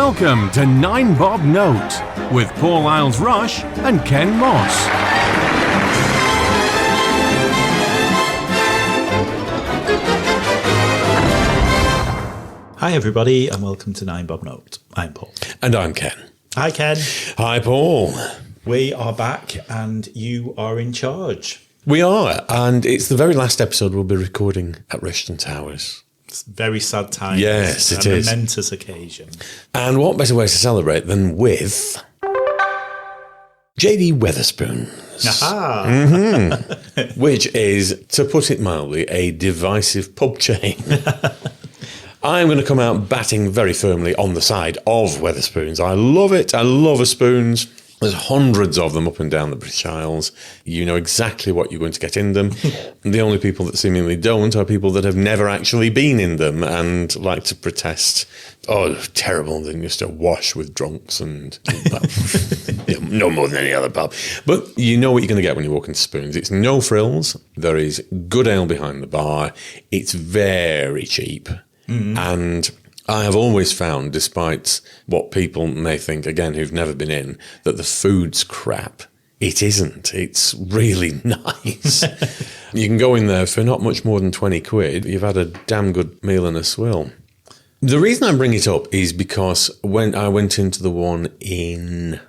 Welcome to 9 Bob Note with Paul Isles-Rush and Ken Moss. Hi everybody and welcome to 9 Bob Note. I'm Paul. And I'm Ken. Hi Ken. Hi Paul. We are back and you are in charge. We are, and it's the very last episode we'll be recording at Rishton Towers. It's a very sad time. Yes, it is. A momentous occasion. And what better way to celebrate than with D Wetherspoons. Aha! Which is, to put it mildly, a divisive pub chain. I'm going to come out batting very firmly on the side of Wetherspoons. I love it. I love a spoons. There's hundreds of them up and down the British Isles. You know exactly what you're going to get in them. And the only people that seemingly don't are people that have never actually been in them and like to protest, oh, terrible, they're just awash with drunks and no more than any other pub. But you know what you're going to get when you walk into Spoons. It's no frills. There is good ale behind the bar. It's very cheap. Mm-hmm. And I have always found, despite what people may think, again, who've never been in, that the food's crap. It isn't. It's really nice. You can go in there for not much more than 20 quid. You've had a damn good meal and a swill. The reason I bring it up is because when I went into the one in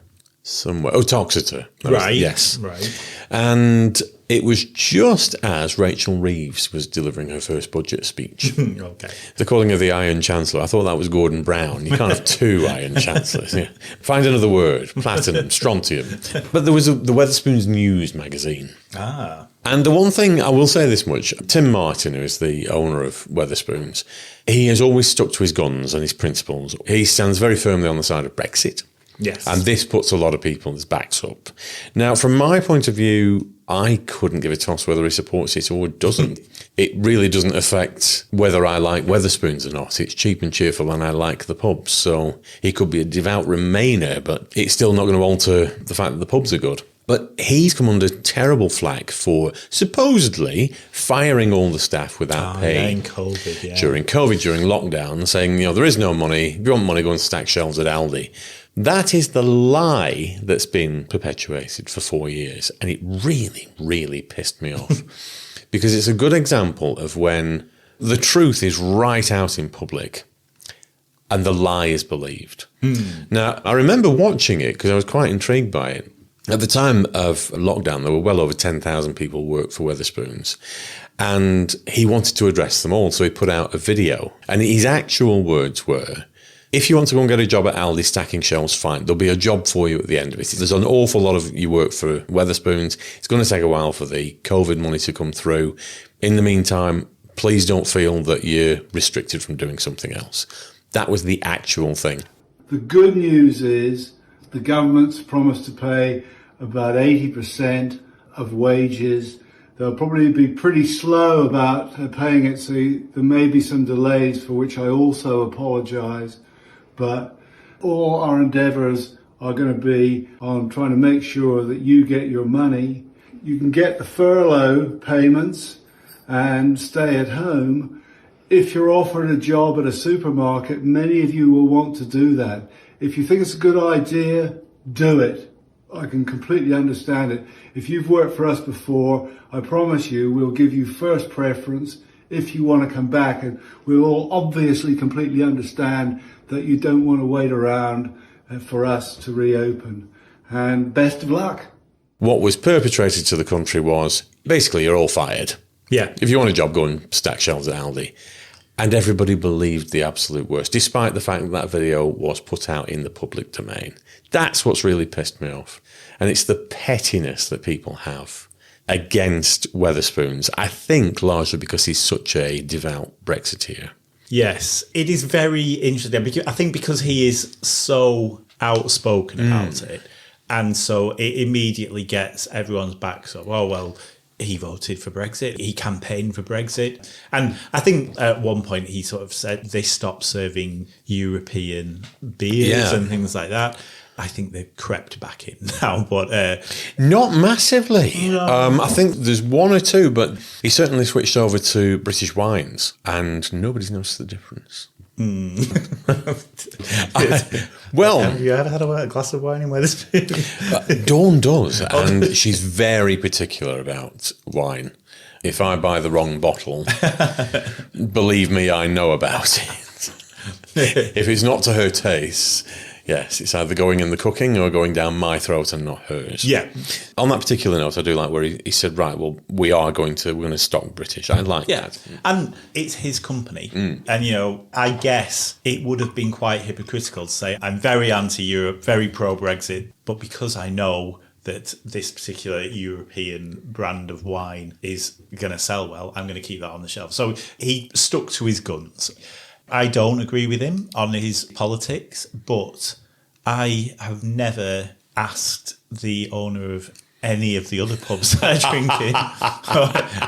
somewhere, Toxeter. Right. Yes. Right. And it was just as Rachel Reeves was delivering her first budget speech. Okay. They're calling her the Iron Chancellor. I thought that was Gordon Brown. You can't have two Iron Chancellors. Yeah. Find another word. Platinum, strontium. But there was the Wetherspoons News magazine. Ah. And the one thing, I will say this much, Tim Martin, who is the owner of Wetherspoons, he has always stuck to his guns and his principles. He stands very firmly on the side of Brexit. Yes. And this puts a lot of people's backs up. Now, from my point of view, I couldn't give a toss whether he supports it or doesn't. It really doesn't affect whether I like Wetherspoons or not. It's cheap and cheerful and I like the pubs. So he could be a devout Remainer, but it's still not going to alter the fact that the pubs are good. But he's come under terrible flack for supposedly firing all the staff without pay. During COVID, during lockdown, saying, there is no money. If you want money, go and stack shelves at Aldi. That is the lie that's been perpetuated for 4 years. And it really, really pissed me off. Because it's a good example of when the truth is right out in public and the lie is believed. Now, I remember watching it because I was quite intrigued by it. At the time of lockdown, there were well over 10,000 people who worked for Wetherspoons. And he wanted to address them all. So he put out a video. And his actual words were, if you want to go and get a job at Aldi stacking shelves, fine. There'll be a job for you at the end of it. There's an awful lot of you work for Wetherspoons. It's going to take a while for the COVID money to come through. In the meantime, please don't feel that you're restricted from doing something else. That was the actual thing. The good news is the government's promised to pay about 80% of wages. They'll probably be pretty slow about paying it, so there may be some delays for which I also apologise. But all our endeavours are going to be on trying to make sure that you get your money. You can get the furlough payments and stay at home. If you're offered a job at a supermarket, many of you will want to do that. If you think it's a good idea, do it. I can completely understand it. If you've worked for us before, I promise you we'll give you first preference if you want to come back. And we'll all obviously completely understand that you don't want to wait around for us to reopen. And best of luck. What was perpetrated to the country was, basically, you're all fired. Yeah. If you want a job, go and stack shelves at Aldi. And everybody believed the absolute worst, despite the fact that video was put out in the public domain. That's what's really pissed me off. And it's the pettiness that people have against Wetherspoons, I think largely because he's such a devout Brexiteer. Yes, it is very interesting. I think because he is so outspoken about it, and so it immediately gets everyone's backs up. Oh, well, he voted for Brexit. He campaigned for Brexit. And I think at one point he sort of said they stopped serving European beers and things like that. I think they've crept back in now, but not massively. No. I think there's one or two, but he certainly switched over to British wines, and nobody's noticed the difference. Well, have you ever had a glass of wine in Wetherspoons? Dawn does, and she's very particular about wine. If I buy the wrong bottle, believe me, I know about it. If it's not to her taste, yes, it's either going in the cooking or going down my throat and not hers. Yeah. On that particular note, I do like where he said, right, well, we're going to stock British. I like that. And it's his company. And, I guess it would have been quite hypocritical to say, I'm very anti-Europe, very pro-Brexit, but because I know that this particular European brand of wine is going to sell well, I'm going to keep that on the shelf. So he stuck to his guns. I don't agree with him on his politics, but I have never asked the owner of any of the other pubs that I drink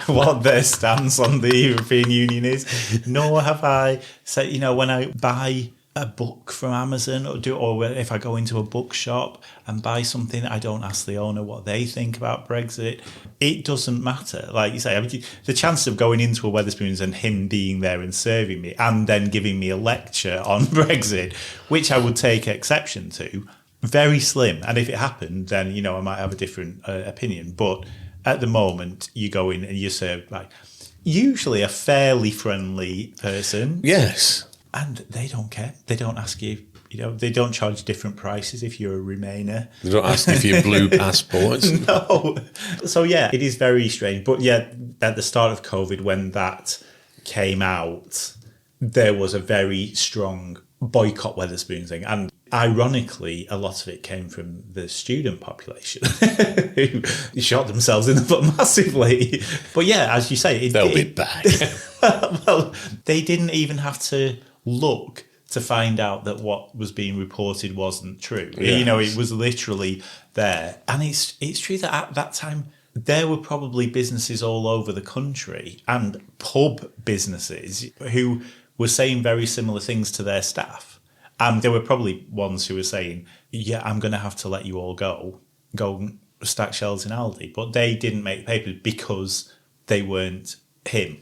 in what their stance on the European Union is. Nor have I said, when I buy a book from Amazon or if I go into a bookshop and buy something, I don't ask the owner what they think about Brexit. It doesn't matter. Like you say, the chance of going into a Wetherspoons and him being there and serving me and then giving me a lecture on Brexit, which I would take exception to, very slim. And if it happened, then, I might have a different opinion. But at the moment, you go in and you're served by usually a fairly friendly person. Yes. And they don't care. They don't ask you, they don't charge different prices if you're a Remainer. They don't ask if you're blue passports. No. So, it is very strange. But, at the start of COVID, when that came out, there was a very strong boycott Wetherspoons thing. And ironically, a lot of it came from the student population who shot themselves in the foot massively. But, as you say... They'll be back. Well, they didn't even have to look to find out that what was being reported wasn't true. Yes. It was literally there. And it's true that at that time, there were probably businesses all over the country and pub businesses who were saying very similar things to their staff. And there were probably ones who were saying, I'm going to have to let you all go and stack shelves in Aldi. But they didn't make papers because they weren't him.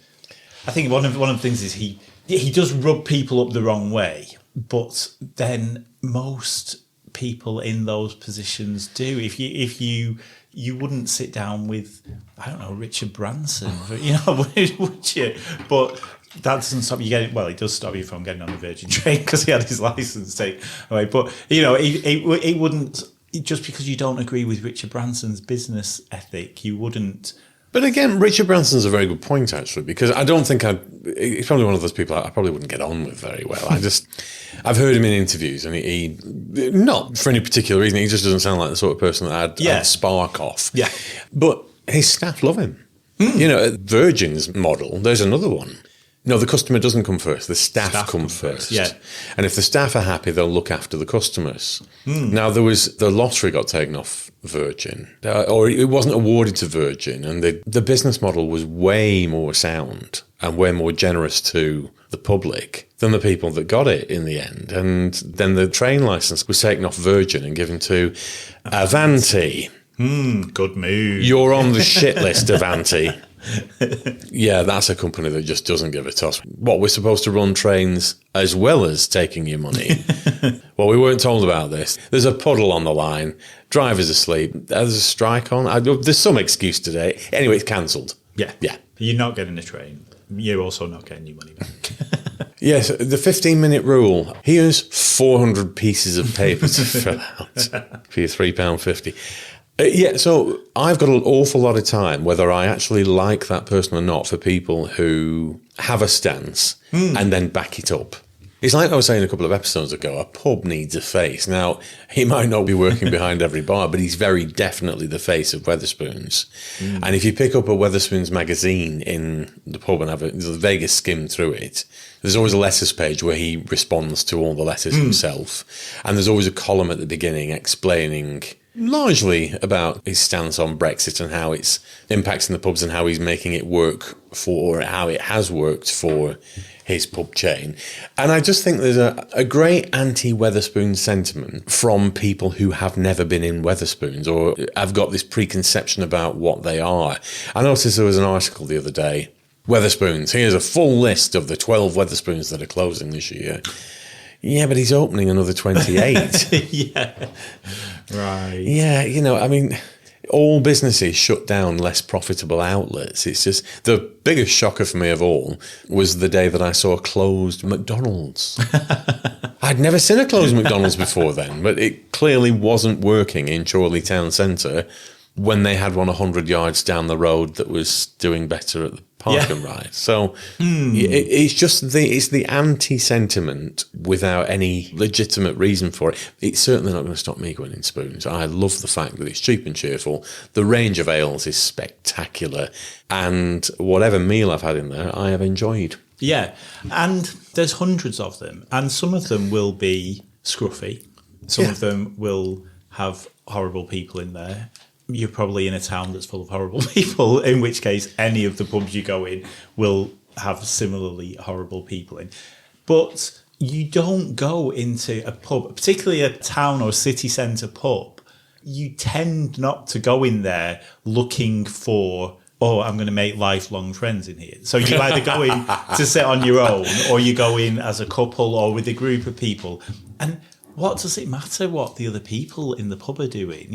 I think one of the things is he does rub people up the wrong way, but then most people in those positions do. If you wouldn't sit down with, I don't know, Richard Branson, would you? But that doesn't stop you getting. Well, it does stop you from getting on the Virgin train because he had his license taken away. But it wouldn't, just because you don't agree with Richard Branson's business ethic, you wouldn't. But again, Richard Branson's a very good point, actually, because I don't think he's probably one of those people I probably wouldn't get on with very well. I've heard him in interviews, and he not for any particular reason, he just doesn't sound like the sort of person that I'd spark off. Yeah. But his staff love him. At Virgin's model, there's another one. No, the customer doesn't come first. The staff come first. Yeah. And if the staff are happy, they'll look after the customers. Now, the lottery got taken off Virgin, or it wasn't awarded to Virgin, and the business model was way more sound and way more generous to the public than the people that got it in the end. And then the train licence was taken off Virgin and given to Avanti. Good move. You're on the shit list, Avanti. Yeah, that's a company that just doesn't give a toss. What, we're supposed to run trains as well as taking your money? Well, we weren't told about this. There's a puddle on the line. Driver's asleep. There's a strike on. There's some excuse today. Anyway, it's cancelled. Yeah. You're not getting a train. You're also not getting your money back. Yes, the 15-minute rule. Here's 400 pieces of paper to fill out for your £3.50. So I've got an awful lot of time, whether I actually like that person or not, for people who have a stance and then back it up. It's like I was saying a couple of episodes ago, a pub needs a face. Now, he might not be working behind every bar, but he's very definitely the face of Wetherspoons. And if you pick up a Wetherspoons magazine in the pub and have a Vegas skim through it, there's always a letters page where he responds to all the letters himself. And there's always a column at the beginning explaining largely about his stance on Brexit and how it's impacting the pubs and how he's making it work for, or how it has worked for his pub chain. And I just think there's a great anti-Wetherspoons sentiment from people who have never been in Wetherspoons or have got this preconception about what they are. I noticed there was an article the other day, Wetherspoons, here's a full list of the 12 Wetherspoons that are closing this year. Yeah, but he's opening another 28. Yeah. Right. Yeah, I mean, all businesses shut down less profitable outlets. It's just the biggest shocker for me of all was the day that I saw a closed McDonald's. I'd never seen a closed McDonald's before then, but it clearly wasn't working in Chorley Town Centre when they had one 100 yards down the road that was doing better at the park and ride. So it's just it's the anti-sentiment without any legitimate reason for it. It's certainly not going to stop me going in Spoons. I love the fact that it's cheap and cheerful. The range of ales is spectacular. And whatever meal I've had in there, I have enjoyed. Yeah. And there's hundreds of them. And some of them will be scruffy. Some of them will have horrible people in there. You're probably in a town that's full of horrible people, in which case any of the pubs you go in will have similarly horrible people in. But you don't go into a pub, particularly a town or city centre pub, you tend not to go in there looking for, I'm going to make lifelong friends in here. So you either go in to sit on your own, or you go in as a couple or with a group of people. And what does it matter what the other people in the pub are doing?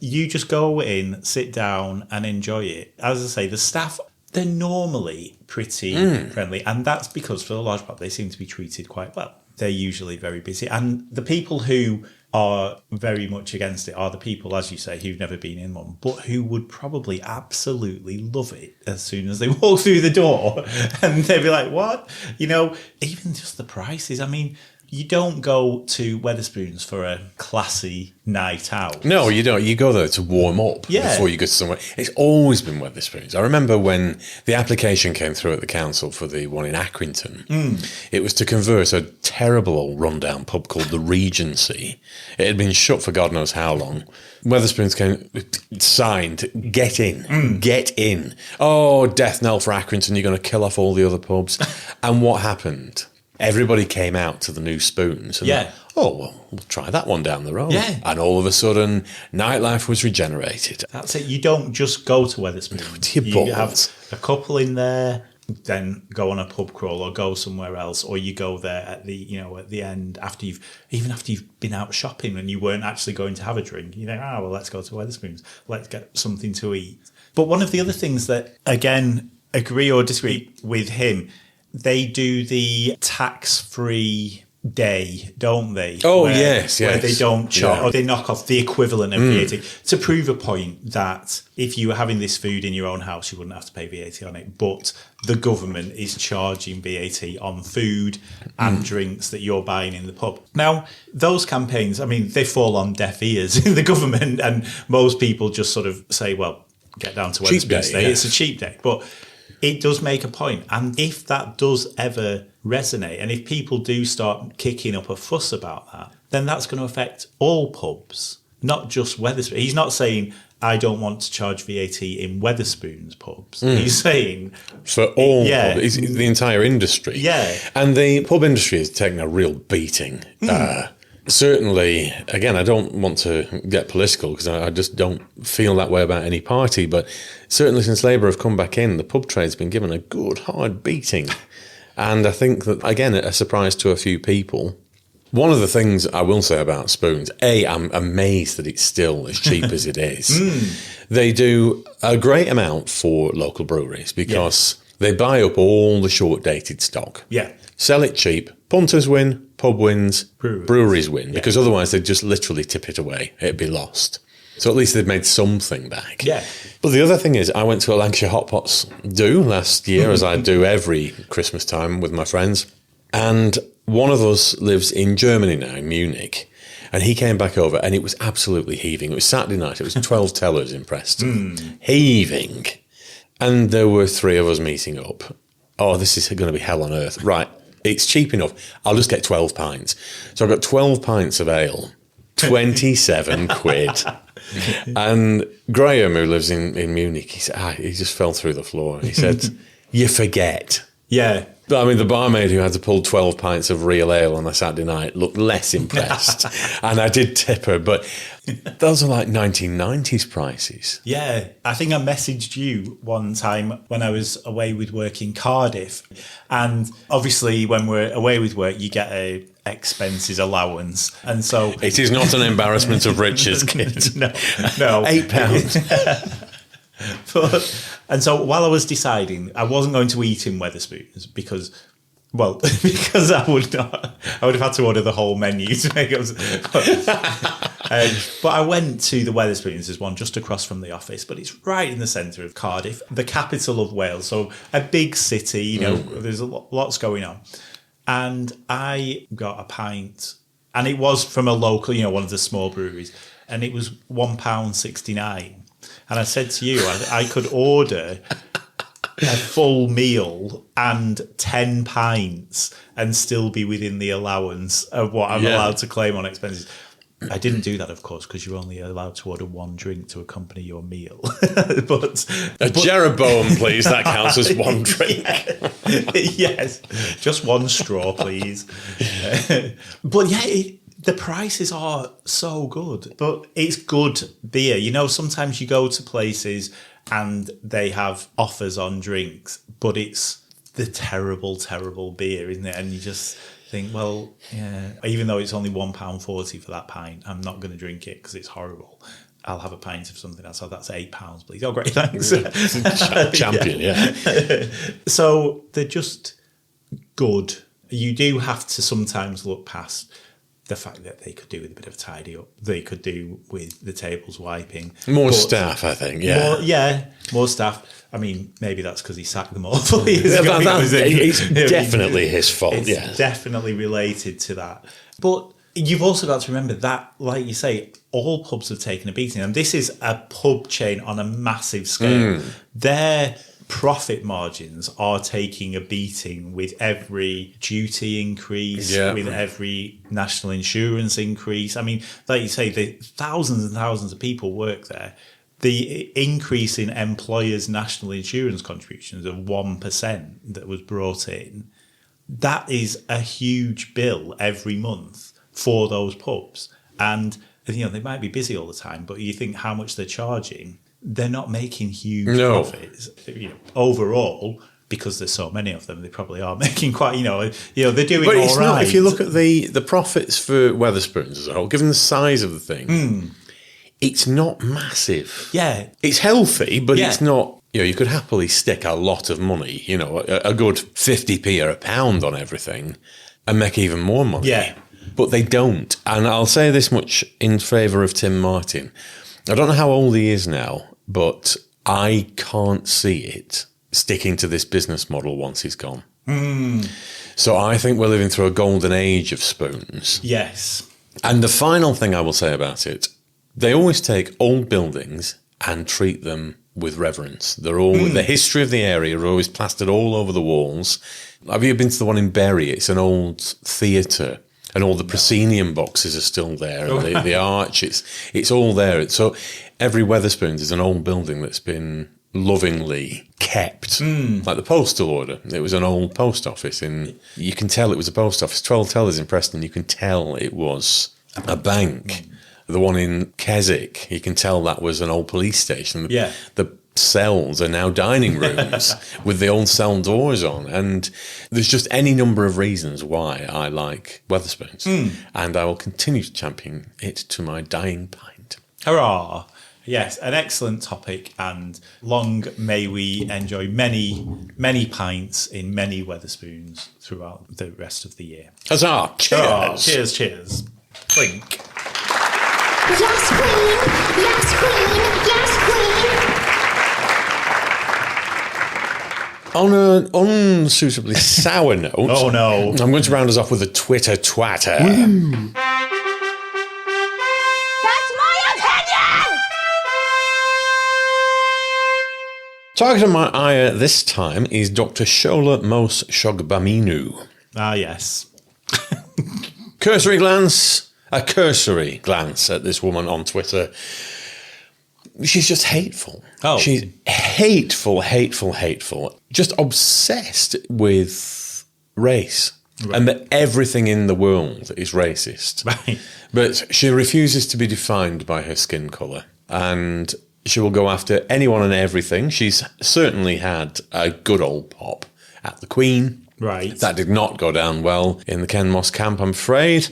You just go in, sit down and enjoy it. As I say, the staff, they're normally pretty friendly. And that's because for the large part, they seem to be treated quite well. They're usually very busy. And the people who are very much against it are the people, as you say, who've never been in one, but who would probably absolutely love it as soon as they walk through the door. And they'd be like, what? Even just the prices. I mean, you don't go to Wetherspoons for a classy night out. No, you don't. You go there to warm up before you go to somewhere. It's always been Wetherspoons. I remember when the application came through at the council for the one in Accrington, it was to convert a terrible old rundown pub called the Regency. It had been shut for God knows how long. Wetherspoons came, signed, get in, get in. Oh, death knell for Accrington, you're going to kill off all the other pubs. And what happened? Everybody came out to the new Spoons. And we'll try that one down the road. Yeah. And all of a sudden, nightlife was regenerated. That's it. You don't just go to Wetherspoons. You have a couple in there, then go on a pub crawl or go somewhere else, or you go there at the end after you've been out shopping and you weren't actually going to have a drink. You think, let's go to Wetherspoons. Let's get something to eat. But one of the other things that, again, agree or disagree with him, they do the tax-free day, don't they? Oh, yes. Where they don't charge, or they knock off the equivalent of VAT to prove a point that if you were having this food in your own house, you wouldn't have to pay VAT on it. But the government is charging VAT on food and drinks that you're buying in the pub. Now, those campaigns, I mean, they fall on deaf ears in the government, and most people just sort of say, well, get down to Wetherspoons Day. It's a cheap day. But it does make a point. And if that does ever resonate, and if people do start kicking up a fuss about that, then that's going to affect all pubs, not just Wetherspoons. He's not saying, I don't want to charge VAT in Wetherspoons pubs. He's saying... For all pubs, it's the entire industry. Yeah. And the pub industry has taken a real beating. Certainly, again, I don't want to get political because I just don't feel that way about any party, but certainly since Labour have come back in, the pub trade's been given a good hard beating. And I think that, again, a surprise to a few people. One of the things I will say about Spoons, I'm amazed that it's still as cheap as it is. They do a great amount for local breweries because they buy up all the short-dated stock. Yeah. Sell it cheap. Punters win, pub wins, breweries win, because otherwise they'd just literally tip it away. It'd be lost. So at least they've made something back. Yeah. But the other thing is, I went to a Lancashire Hot Pots do last year, as I do every Christmas time with my friends. And one of us lives in Germany now, in Munich. And he came back over and it was absolutely heaving. It was Saturday night. It was 12 tellers in Preston. Heaving. And there were 3 of us meeting up. Oh, this is going to be hell on earth. Right. It's cheap enough. I'll just get 12 pints. So I got 12 pints of ale, 27 quid. And Graham, who lives in Munich, he said, he just fell through the floor. He said, you forget. Yeah. I mean, the barmaid who had to pull 12 pints of real ale on a Saturday night looked less impressed. And I did tip her, but those are like 1990s prices. Yeah. I think I messaged you one time when I was away with work in Cardiff. And obviously, when we're away with work, you get a expenses allowance. And so It is not an embarrassment of riches, kid. no. £8. And so while I was deciding, I wasn't going to eat in Wetherspoons because I would have had to order the whole menu to make it. But I went to the Wetherspoons. There's one just across from the office, but it's right in the centre of Cardiff, the capital of Wales. So a big city, there's lots going on. And I got a pint, and it was from a local, one of the small breweries, and it was £1.69. And I said to you, I could order a full meal and 10 pints and still be within the allowance of what I'm allowed to claim on expenses. I didn't do that, of course, because you're only allowed to order one drink to accompany your meal. but Jeroboam, please. That counts as one drink. Yes, just one straw, please. But the prices are so good. But it's good beer. Sometimes you go to places and they have offers on drinks, but it's the terrible, terrible beer, isn't it? And you just think, well, yeah, even though it's only £1.40 for that pint, I'm not going to drink it because it's horrible. I'll have a pint of something else. So that's £8, please. Oh, great, thanks. Champion, yeah. So they're just good. You do have to sometimes look past the fact that they could do with a bit of a tidy up. They could do with the tables wiping. More staff, I think, yeah. More staff. I mean, maybe that's because he sacked them all 4 years ago. It's definitely his fault, It's definitely related to that. But you've also got to remember that, like you say, all pubs have taken a beating. And this is a pub chain on a massive scale. Their profit margins are taking a beating with every duty increase, with every national insurance increase. I mean, like you say, the thousands and thousands of people work there. The increase in employers' national insurance contributions of 1% that was brought in, that is a huge bill every month for those pubs. And, they might be busy all the time, but you think how much they're charging, they're not making huge profits. Overall, because there's so many of them, they probably are making quite, they're doing but all it's right. Not, if you look at the profits for Wetherspoons as a whole, given the size of the thing, it's not massive. Yeah. It's healthy, but it's not, you could happily stick a lot of money, a good 50p or a pound on everything and make even more money. Yeah. But they don't. And I'll say this much in favour of Tim Martin. I don't know how old he is now, but I can't see it sticking to this business model once he's gone. So I think we're living through a golden age of spoons. Yes. And the final thing I will say about it, they always take old buildings and treat them with reverence. They're all the history of the area are always plastered all over the walls. Have you been to the one in Bury? It's an old theatre, and all the proscenium boxes are still there. And the arch, it's all there. So every Wetherspoons is an old building that's been lovingly kept, like the postal order. It was an old post office, and you can tell it was a post office. 12 Tellers in Preston, you can tell it was a bank. The one in Keswick, you can tell that was an old police station. The cells are now dining rooms with the old cell doors on. And there's just any number of reasons why I like Wetherspoons. And I will continue to champion it to my dying pint. Hurrah! Yes, an excellent topic, and long may we enjoy many, many pints in many Wetherspoons throughout the rest of the year. Huzzah! Cheers! Hurrah. Cheers, cheers. Clink. Yes, Queen! Yes, Queen! Yes, Queen! On an unsuitably sour note... Oh, no. I'm going to round us off with a Twitter twatter. That's my opinion! Target on my ire this time is Dr. Shola Mos Shogbaminu. Ah, yes. A cursory glance at this woman on Twitter. She's just hateful. Oh. She's hateful. Just obsessed with race. Right. And that everything in the world is racist. Right. But she refuses to be defined by her skin colour. And she will go after anyone and everything. She's certainly had a good old pop at the Queen. Right. That did not go down well in the Ken Moss camp, I'm afraid.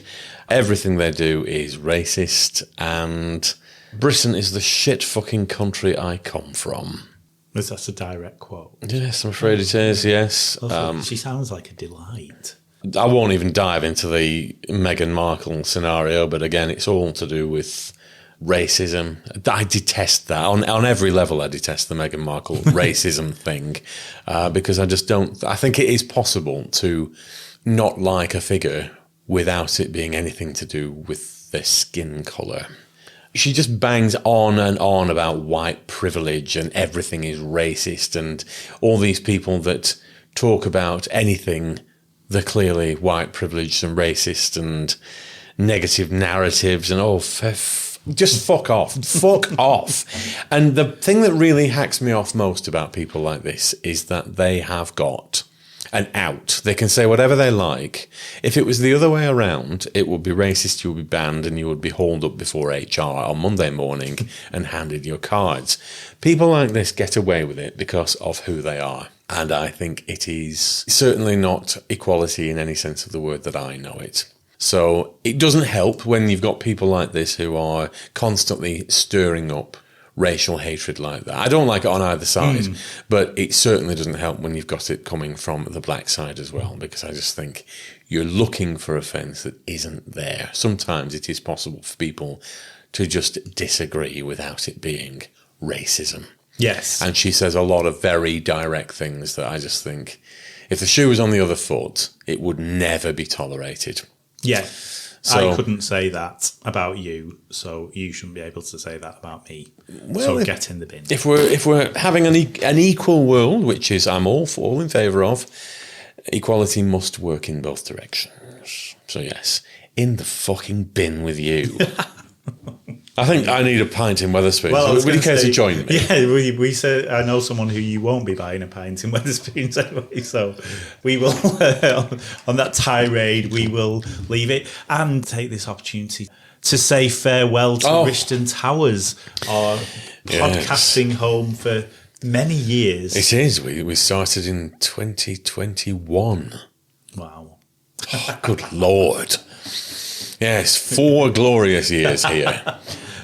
Everything they do is racist, and Britain is the shit fucking country I come from. That's a direct quote. Yes, I'm afraid it is, yes. She sounds like a delight. I won't even dive into the Meghan Markle scenario, but again, it's all to do with racism. I detest that. On every level, I detest the Meghan Markle racism thing, because I just don't... I think it is possible to not like a figure without it being anything to do with their skin colour. She just bangs on and on about white privilege and everything is racist, and all these people that talk about anything they're clearly white privileged and racist and negative narratives and just fuck off. Fuck off. And the thing that really hacks me off most about people like this is that they have got an out. They can say whatever they like. If it was the other way around, it would be racist, you would be banned, and you would be hauled up before HR on Monday morning and handed your cards. People like this get away with it because of who they are. And I think it is certainly not equality in any sense of the word that I know it. So it doesn't help when you've got people like this who are constantly stirring up racial hatred like that. I don't like it on either side, but it certainly doesn't help when you've got it coming from the black side as well, because I just think you're looking for offence that isn't there. Sometimes it is possible for people to just disagree without it being racism. Yes. And she says a lot of very direct things that I just think, if the shoe was on the other foot, it would never be tolerated. Yeah. So, I couldn't say that about you, so you shouldn't be able to say that about me. Well, so get in the bin. If we're having an equal world, which is I'm all in favour of, equality must work in both directions. So yes, in the fucking bin with you. I think I need a pint in Wetherspoons. Well, would you care to join me? Yeah, we said I know someone who you won't be buying a pint in Wetherspoons anyway, so we will, on that tirade, we will leave it and take this opportunity to say farewell to Rishton Towers, our podcasting home for many years. It is. We started in 2021. Wow. Oh, good Lord. Yes, 4 glorious years here.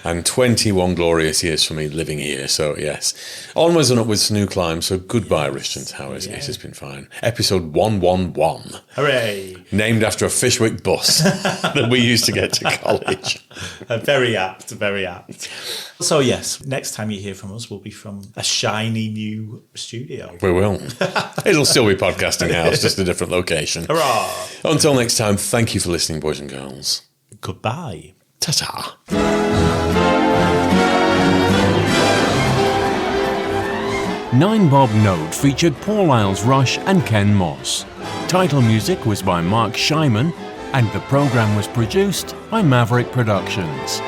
And 21 glorious years for me living here. So, yes. Onwards and upwards, new climb. So, goodbye, Rishton Towers. Yeah. It has been fine. Episode 111. Hooray. Named after a Fishwick bus that we used to get to college. Very apt, very apt. So, yes, next time you hear from us will be from a shiny new studio. We will. It'll still be Podcasting House, just a different location. Hurrah. Until next time, thank you for listening, boys and girls. Goodbye. Ta-ta. Nine Bob Note featured Paul Isles Rush and Ken Moss. Title music was by Mark Shyman, and the programme was produced by Maverick Productions.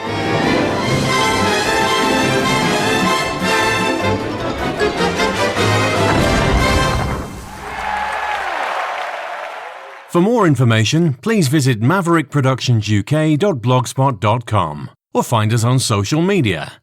For more information, please visit maverickproductionsuk.blogspot.com or find us on social media.